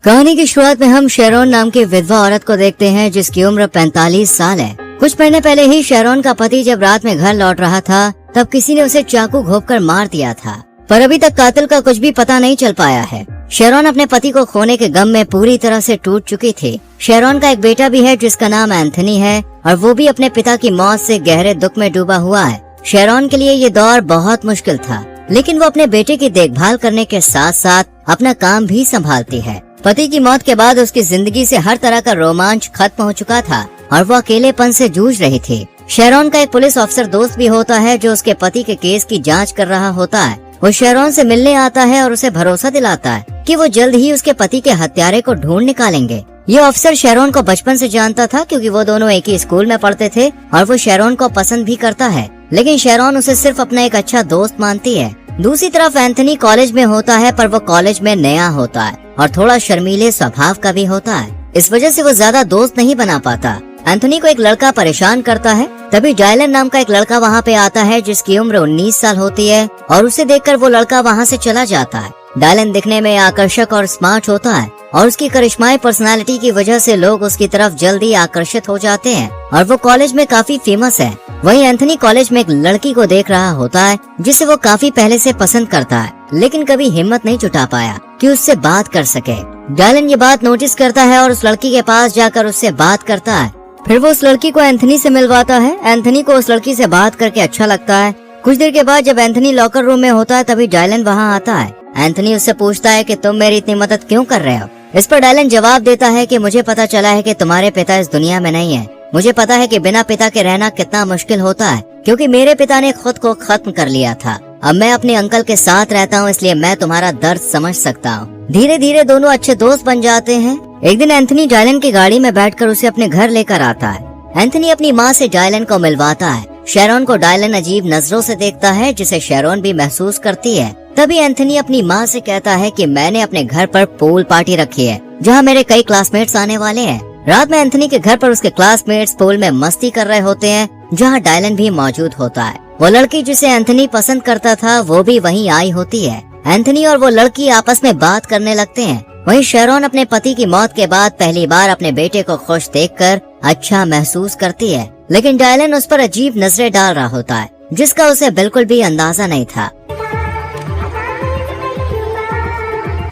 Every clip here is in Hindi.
कहानी की शुरुआत में हम शेरोन नाम की विधवा औरत को देखते हैं जिसकी उम्र 45 साल है। कुछ महीने पहले ही शेरोन का पति जब रात में घर लौट रहा था तब किसी ने उसे चाकू घोंपकर मार दिया था, पर अभी तक कातिल का कुछ भी पता नहीं चल पाया है। शेरोन अपने पति को खोने के गम में पूरी तरह से टूट चुकी थी। शेरोन का एक बेटा भी है जिसका नाम एंथनी है और वो भी अपने पिता की मौत से गहरे दुख में डूबा हुआ है। शेरोन के लिए ये दौर बहुत मुश्किल था, लेकिन वो अपने बेटे की देखभाल करने के साथ साथ अपना काम भी संभालती है। पति की मौत के बाद उसकी जिंदगी से हर तरह का रोमांच खत्म हो चुका था और वो अकेलेपन से जूझ रही थी। शेरोन का एक पुलिस अफसर दोस्त भी होता है जो उसके पति के केस की जांच कर रहा होता है। वो शेरोन से मिलने आता है और उसे भरोसा दिलाता है कि वो जल्द ही उसके पति के हत्यारे को ढूंढ निकालेंगे। ये अफसर शेरोन को बचपन से जानता था क्योंकि वो दोनों एक ही स्कूल में पढ़ते थे और वो शेरोन को पसंद भी करता है, लेकिन शेरोन उसे सिर्फ अपना एक अच्छा दोस्त मानती है। दूसरी तरफ एंथनी कॉलेज में होता है, पर वो कॉलेज में नया होता है और थोड़ा शर्मीले स्वभाव का भी होता है। इस वजह से वो ज्यादा दोस्त नहीं बना पाता। एंथनी को एक लड़का परेशान करता है। तभी डायलन नाम का एक लड़का वहाँ पे आता है जिसकी उम्र 19 साल होती है और उसे देखकर वो लड़का वहाँ से चला जाता है। डायलन दिखने में आकर्षक और स्मार्ट होता है और उसकी करिश्माई पर्सनालिटी की वजह से लोग उसकी तरफ जल्दी आकर्षित हो जाते हैं और वो कॉलेज में काफी फेमस है। वहीं एंथनी कॉलेज में एक लड़की को देख रहा होता है जिसे वो काफी पहले से पसंद करता है, लेकिन कभी हिम्मत नहीं जुटा पाया कि उससे बात कर सके। डायलन ये बात नोटिस करता है और उस लड़की के पास जाकर उससे बात करता है। फिर वो उस लड़की को एंथनी से मिलवाता है। एंथनी को उस लड़की से बात करके अच्छा लगता है। कुछ देर के बाद जब एंथनी लॉकर रूम में होता है तभी डायलन वहाँ आता है। एंथनी उससे पूछता है कि तुम मेरी इतनी मदद क्यों कर रहे हो। इस पर डायलन जवाब देता है कि मुझे पता चला है कि तुम्हारे पिता इस दुनिया में नहीं है। मुझे पता है कि बिना पिता के रहना कितना मुश्किल होता है, क्योंकि मेरे पिता ने खुद को खत्म कर लिया था। अब मैं अपने अंकल के साथ रहता हूँ, इसलिए मैं तुम्हारा दर्द समझ सकता हूँ। धीरे धीरे दोनों अच्छे दोस्त बन जाते हैं। एक दिन एंथनी डायलन की गाड़ी में बैठकर उसे अपने घर लेकर आता है। एंथनी अपनी माँ से डायलन को मिलवाता है। शेरोन को डायलन अजीब नजरों से देखता है, जिसे शेरोन भी महसूस करती है। तभी एंथनी अपनी माँ से कहता है कि मैंने अपने घर पर पूल पार्टी रखी है जहाँ मेरे कई क्लासमेट्स आने वाले हैं। रात में एंथनी के घर पर उसके क्लासमेट्स पूल में मस्ती कर रहे होते हैं, जहाँ डायलन भी मौजूद होता है। वो लड़की जिसे एंथनी पसंद करता था वो भी वहीं आई होती है। एंथनी और वो लड़की आपस में बात करने लगते हैं। वहीं शेरोन अपने पति की मौत के बाद पहली बार अपने बेटे को खुश देखकर अच्छा महसूस करती है, लेकिन डायलन उस पर अजीब नजरें डाल रहा होता है जिसका उसे बिल्कुल भी अंदाजा नहीं था।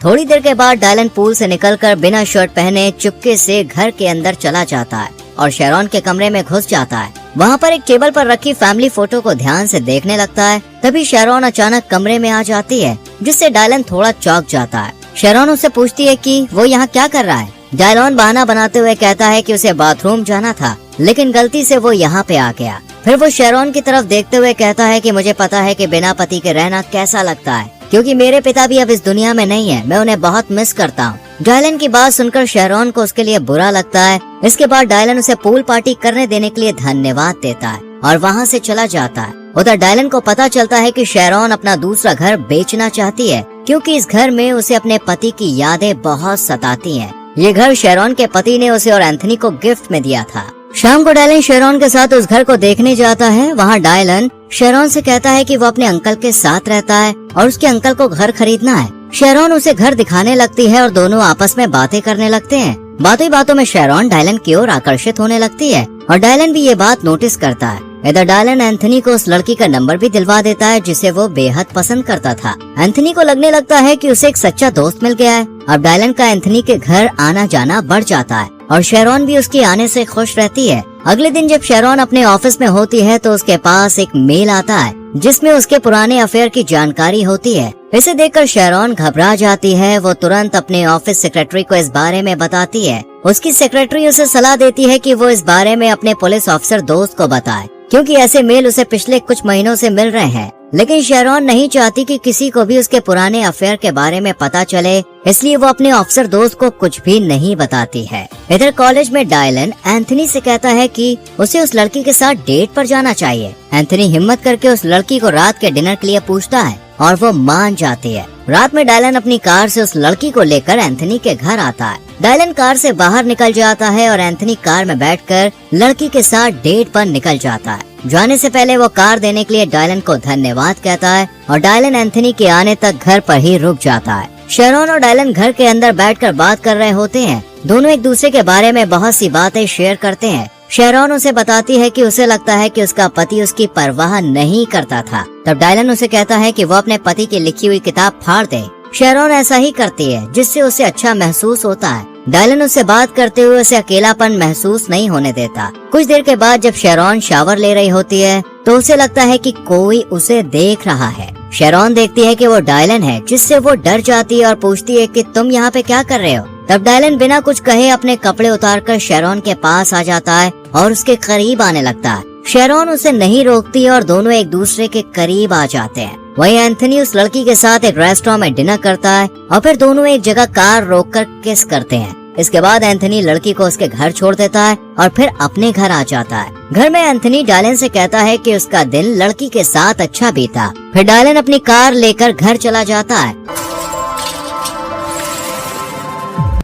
थोड़ी देर के बाद डायलन पूल से निकलकर बिना शर्ट पहने चुपके से घर के अंदर चला जाता है और शेरोन के कमरे में घुस जाता है। वहाँ पर एक टेबल पर रखी फैमिली फोटो को ध्यान से देखने लगता है। तभी शेरोन अचानक कमरे में आ जाती है, जिससे डायलन थोड़ा चौंक जाता है। शेरोन उससे पूछती है कि वो यहाँ क्या कर रहा है। डायलन बहाना बनाते हुए कहता है कि उसे बाथरूम जाना था, लेकिन गलती से वो यहाँ पे आ गया। फिर वो शेरोन की तरफ देखते हुए कहता है कि मुझे पता है कि बिना पति के रहना कैसा लगता है, क्योंकि मेरे पिता भी अब इस दुनिया में नहीं है। मैं उन्हें बहुत मिस करता हूँ। डायलन की बात सुनकर शेरोन को उसके लिए बुरा लगता है। इसके बाद डायलन उसे पूल पार्टी करने देने के लिए धन्यवाद देता है और वहाँ से चला जाता है। उधर डायलन को पता चलता है कि शेरोन अपना दूसरा घर बेचना चाहती है, क्योंकि इस घर में उसे अपने पति की यादें बहुत सताती हैं। ये घर शेरोन के पति ने उसे और एंथनी को गिफ्ट में दिया था। शाम को डायलन शेरोन के साथ उस घर को देखने जाता है। वहाँ डायलन शेरोन से कहता है कि वो अपने अंकल के साथ रहता है और उसके अंकल को घर खरीदना है। शेरोन उसे घर दिखाने लगती है और दोनों आपस में बातें करने लगते हैं। बातों ही बातों में शेरोन डायलन की ओर आकर्षित होने लगती है और डायलन भी ये बात नोटिस करता है। इधर डायलन एंथनी को उस लड़की का नंबर भी दिलवा देता है जिसे वो बेहद पसंद करता था। एंथनी को लगने लगता है कि उसे एक सच्चा दोस्त मिल गया है। अब डायलन का एंथनी के घर आना जाना बढ़ जाता है और शेरोन भी उसके आने से खुश रहती है। अगले दिन जब शेरोन अपने ऑफिस में होती है तो उसके पास एक मेल आता है जिसमें उसके पुराने अफेयर की जानकारी होती है। इसे देखकर शेरोन घबरा जाती है। वो तुरंत अपने ऑफिस सेक्रेटरी को इस बारे में बताती है। उसकी सेक्रेटरी उसे सलाह देती है कि वो इस बारे में अपने पुलिस ऑफिसर दोस्त को बताए, क्योंकि ऐसे मेल उसे पिछले कुछ महीनों से मिल रहे हैं। लेकिन शेरोन नहीं चाहती कि किसी को भी उसके पुराने अफेयर के बारे में पता चले, इसलिए वो अपने अफसर दोस्त को कुछ भी नहीं बताती है। इधर कॉलेज में डायलन एंथनी से कहता है कि उसे उस लड़की के साथ डेट पर जाना चाहिए। एंथनी हिम्मत करके उस लड़की को रात के डिनर के लिए पूछता है और वो मान जाती है। रात में डायलन अपनी कार से उस लड़की को लेकर एंथनी के घर आता है। डायलन कार से बाहर निकल जाता है और एंथनी कार में बैठकर लड़की के साथ डेट पर निकल जाता है। जाने से पहले वो कार देने के लिए डायलन को धन्यवाद कहता है और डायलन एंथनी के आने तक घर पर ही रुक जाता है। शेरॉन और डायलन घर के अंदर बैठकर बात कर रहे होते हैं। दोनों एक दूसरे के बारे में बहुत सी बातें शेयर करते हैं। शेरॉन उसे बताती है कि उसे लगता है कि उसका पति उसकी परवाह नहीं करता था। तब डायलन उसे कहता है कि वो अपने पति की लिखी हुई किताब फाड़ दे। शेरॉन ऐसा ही करती है, जिससे उसे अच्छा महसूस होता है। डायलन उससे बात करते हुए उसे अकेलापन महसूस नहीं होने देता। कुछ देर के बाद जब शेरॉन शावर ले रही होती है तो उसे लगता है कि कोई उसे देख रहा है। शेरॉन देखती है कि वो डायलन है, जिससे वो डर जाती है और पूछती है कि तुम यहाँ पे क्या कर रहे हो। तब डायलन बिना कुछ कहे अपने कपड़े उतारकर शेरॉन के पास आ जाता है और उसके करीब आने लगता है। शेरॉन उसे नहीं रोकती और दोनों एक दूसरे के करीब आ जाते हैं। वहीं एंथनी उस लड़की के साथ एक रेस्टोरेंट में डिनर करता है और फिर दोनों एक जगह कार रोककर किस करते हैं। इसके बाद एंथनी लड़की को उसके घर छोड़ देता है और फिर अपने घर आ जाता है। घर में एंथनी डायलन से कहता है कि उसका दिन लड़की के साथ अच्छा बीता। फिर डायलन अपनी कार लेकर घर चला जाता है।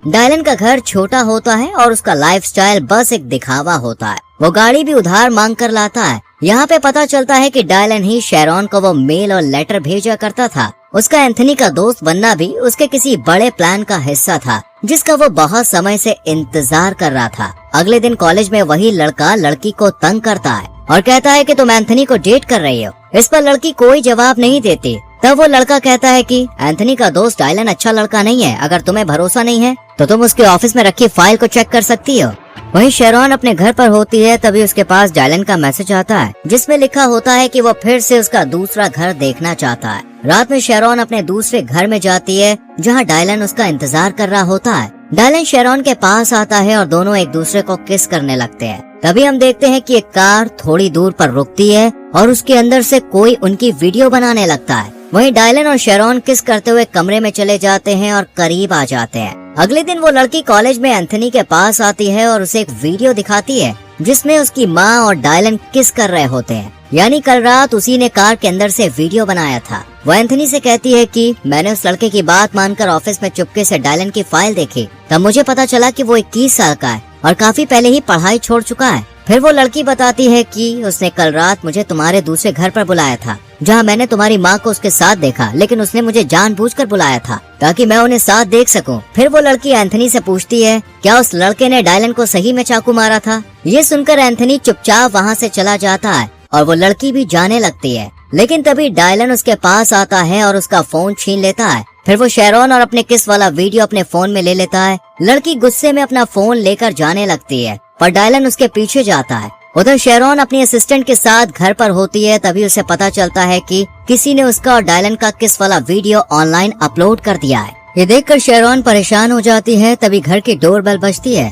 डायलन का घर छोटा होता है और उसका लाइफस्टाइल बस एक दिखावा होता है। वो गाड़ी भी उधार मांग कर लाता है। यहाँ पे पता चलता है कि डायलन ही शेरॉन को वो मेल और लेटर भेजा करता था। उसका एंथनी का दोस्त बनना भी उसके किसी बड़े प्लान का हिस्सा था, जिसका वो बहुत समय से इंतजार कर रहा था। अगले दिन कॉलेज में वही लड़का लड़की को तंग करता है और कहता है कि तुम एंथनी को डेट कर रही हो। इस पर लड़की कोई जवाब नहीं देती। तब वो लड़का कहता है कि एंथनी का दोस्त डायलन अच्छा लड़का नहीं है। अगर तुम्हें भरोसा नहीं है तो तुम उसके ऑफिस में रखी फाइल को चेक कर सकती हो। वहीं शेरॉन अपने घर पर होती है, तभी उसके पास डायलन का मैसेज आता है, जिसमें लिखा होता है कि वो फिर से उसका दूसरा घर देखना चाहता है। रात में शेरॉन अपने दूसरे घर में जाती है, जहां डायलन उसका इंतजार कर रहा होता है। डायलन शेरॉन के पास आता है और दोनों एक दूसरे को किस करने लगते हैं। तभी हम देखते हैं कि एक कार थोड़ी दूर पर रुकती है और उसके अंदर से कोई उनकी वीडियो बनाने लगता है। वहीं डायलन और शेरॉन किस करते हुए कमरे में चले जाते हैं और करीब आ जाते हैं। अगले दिन वो लड़की कॉलेज में एंथनी के पास आती है और उसे एक वीडियो दिखाती है, जिसमें उसकी माँ और डायलन किस कर रहे होते हैं। यानी कल रात उसी ने कार के अंदर से वीडियो बनाया था। वो एंथनी से कहती है कि मैंने उस लड़के की बात मानकर ऑफिस में चुपके से डायलन की फाइल देखी। तब मुझे पता चला कि वो 21 साल का है और काफी पहले ही पढ़ाई छोड़ चुका है। फिर वो लड़की बताती है कि उसने कल रात मुझे तुम्हारे दूसरे घर पर बुलाया था, जहां मैंने तुम्हारी माँ को उसके साथ देखा, लेकिन उसने मुझे जानबूझकर बुलाया था ताकि मैं उन्हें साथ देख सकूं। फिर वो लड़की एंथनी से पूछती है, क्या उस लड़के ने डायलन को सही में चाकू मारा था? ये सुनकर एंथनी चुपचाप वहाँ से चला जाता है और वो लड़की भी जाने लगती है। लेकिन तभी डायलन उसके पास आता है और उसका फोन छीन लेता है। फिर वो शेरॉन और अपने किस वाला वीडियो अपने फोन में ले लेता है। लड़की गुस्से में अपना फोन लेकर जाने लगती है, पर डायलन उसके पीछे जाता है। उधर शेरॉन अपनी असिस्टेंट के साथ घर पर होती है, तभी उसे पता चलता है कि किसी ने उसका और डायलन का किस वाला वीडियो ऑनलाइन अपलोड कर दिया है। ये देखकर शेरॉन परेशान हो जाती है। तभी घर की डोरबेल बजती है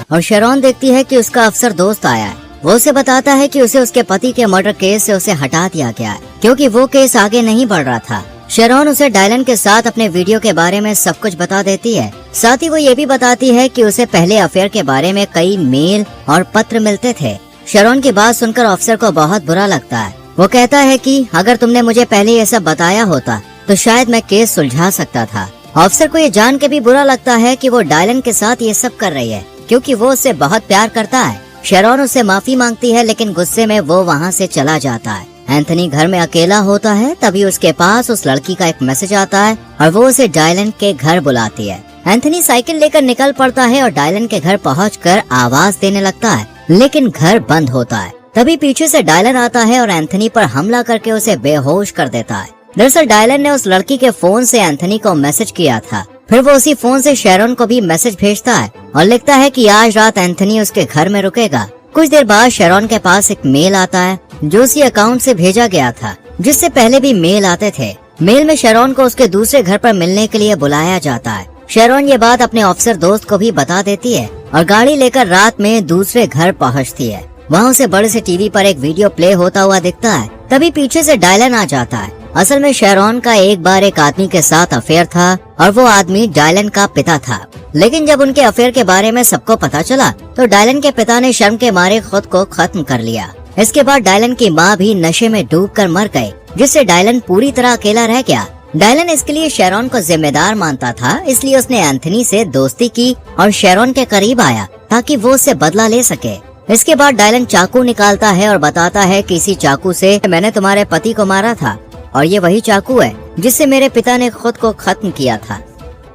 और शेरॉन देखती है कि उसका अफसर दोस्त आया है। वो उसे बताता है कि उसे उसके पति के मर्डर केस से उसे हटा दिया गया है, क्योंकि वो केस आगे नहीं बढ़ रहा था। शेरॉन उसे डायलन के साथ अपने वीडियो के बारे में सब कुछ बता देती है। साथ ही वो ये भी बताती है कि उसे पहले अफेयर के बारे में कई मेल और पत्र मिलते थे। शेरॉन की बात सुनकर ऑफिसर को बहुत बुरा लगता है। वो कहता है कि अगर तुमने मुझे पहले ये सब बताया होता तो शायद मैं केस सुलझा सकता था। ऑफिसर को ये जान के भी बुरा लगता है कि वो डायलन के साथ ये सब कर रही है, क्योंकि वो उससे बहुत प्यार करता है। शेरॉन उससे माफी मांगती है, लेकिन गुस्से में वो वहाँ से चला जाता है। एंथनी घर में अकेला होता है, तभी उसके पास उस लड़की का एक मैसेज आता है और वो उसे डायलन के घर बुलाती है। एंथनी साइकिल लेकर निकल पड़ता है और डायलन के घर पहुंचकर आवाज देने लगता है, लेकिन घर बंद होता है। तभी पीछे से डायलन आता है और एंथनी पर हमला करके उसे बेहोश कर देता है। दरअसल डायलन ने उस लड़की के फोन से एंथनी को मैसेज किया था। फिर वो उसी फोन से शेरॉन को भी मैसेज भेजता है और लिखता है कि आज रात एंथनी उसके घर में रुकेगा। कुछ देर बाद शेरॉन के पास एक मेल आता है जो उसी अकाउंट से भेजा गया था, जिससे पहले भी मेल आते थे। मेल में शेरॉन को उसके दूसरे घर पर मिलने के लिए बुलाया जाता है। शेरॉन ये बात अपने ऑफिसर दोस्त को भी बता देती है और गाड़ी लेकर रात में दूसरे घर पहुंचती है। वहाँ उसे बड़े से टीवी पर एक वीडियो प्ले होता हुआ दिखता है। तभी पीछे से डायलन आ जाता है। असल में शेरॉन का एक बार एक आदमी के साथ अफेयर था और वो आदमी डायलन का पिता था। लेकिन जब उनके अफेयर के बारे में सबको पता चला तो डायलन के पिता ने शर्म के मारे खुद को खत्म कर लिया। इसके बाद डायलन की माँ भी नशे में डूबकर मर गई, जिससे डायलन पूरी तरह अकेला रह गया। डायलन इसके लिए शेरॉन को जिम्मेदार मानता था, इसलिए उसने एंथनी से दोस्ती की और शेरॉन के करीब आया ताकि वो उससे बदला ले सके। इसके बाद डायलन चाकू निकालता है और बताता है कि इसी चाकू से मैंने तुम्हारे पति को मारा था और ये वही चाकू है जिससे मेरे पिता ने खुद को खत्म किया था।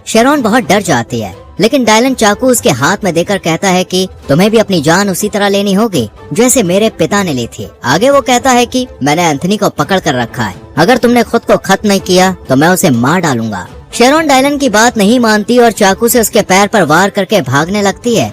शेरॉन बहुत डर जाती है, लेकिन डायलन चाकू उसके हाथ में देकर कहता है कि तुम्हें भी अपनी जान उसी तरह लेनी होगी जैसे मेरे पिता ने ली थी। आगे वो कहता है कि मैंने एंथनी को पकड़ कर रखा है, अगर तुमने खुद को खत्म नहीं किया तो मैं उसे मार डालूंगा। शेरॉन डायलन की बात नहीं मानती और चाकू से उसके पैर पर वार करके भागने लगती है।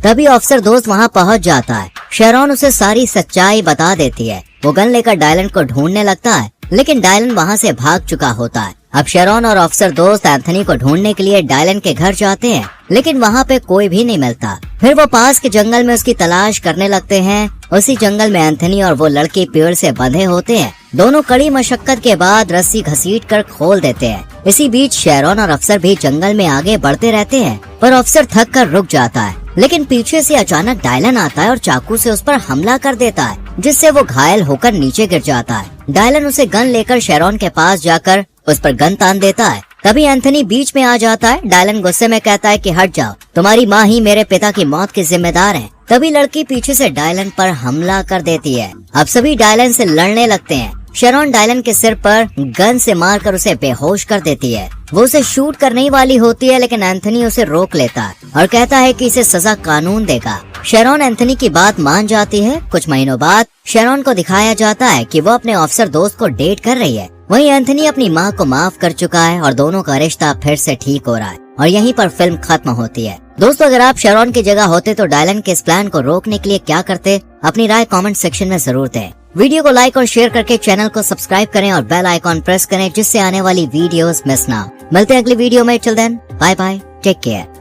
तभी ऑफिसर दोस्त वहाँ पहुँच जाता है। शेरॉन उसे सारी सच्चाई बता देती है। वो गन लेकर डायलन को ढूंढने लगता है, लेकिन डायलन वहाँ से भाग चुका होता है। अब शेरॉन और ऑफिसर दोस्त एंथनी को ढूंढने के लिए डायलन के घर जाते हैं, लेकिन वहाँ पे कोई भी नहीं मिलता। फिर वो पास के जंगल में उसकी तलाश करने लगते हैं। उसी जंगल में एंथनी और वो लड़की पेड़ से बंधे होते हैं। दोनों कड़ी मशक्कत के बाद रस्सी घसीट कर खोल देते हैं। इसी बीच शेरॉन और अफसर भी जंगल में आगे बढ़ते रहते हैं, पर अफसर थक कर रुक जाता है। लेकिन पीछे से अचानक डायलन आता है और चाकू से उस पर हमला कर देता है, जिससे वो घायल होकर नीचे गिर जाता है। डायलन उसे गन लेकर शेरॉन के पास जाकर उस पर गन तान देता है। तभी एंथनी बीच में आ जाता है। डायलन गुस्से में कहता है कि हट जाओ, तुम्हारी माँ ही मेरे पिता की मौत की जिम्मेदार है। तभी लड़की पीछे से डायलन पर हमला कर देती है। अब सभी डायलन से लड़ने लगते हैं। शेरॉन डायलन के सिर पर गन से मारकर उसे बेहोश कर देती है। वो उसे शूट करने ही वाली होती है, लेकिन एंथनी उसे रोक लेता है और कहता है कि इसे सजा कानून देगा। शेरॉन एंथनी की बात मान जाती है। कुछ महीनों बाद शेरॉन को दिखाया जाता है कि वो अपने ऑफिसर दोस्त को डेट कर रही है। वहीं एंथनी अपनी माँ को माफ कर चुका है और दोनों का रिश्ता फिर से ठीक हो रहा है। और यहीं पर फिल्म खत्म होती है। दोस्तों, अगर आप शेरॉन की जगह होते तो डायलन के इस प्लान को रोकने के लिए क्या करते? अपनी राय कमेंट सेक्शन में जरूर दें। वीडियो को लाइक और शेयर करके चैनल को सब्सक्राइब करें और बेल आइकॉन प्रेस करें, जिससे आने वाली वीडियोस मिस ना हो। मिलते हैं अगली वीडियो में। Till then, bye bye, take care.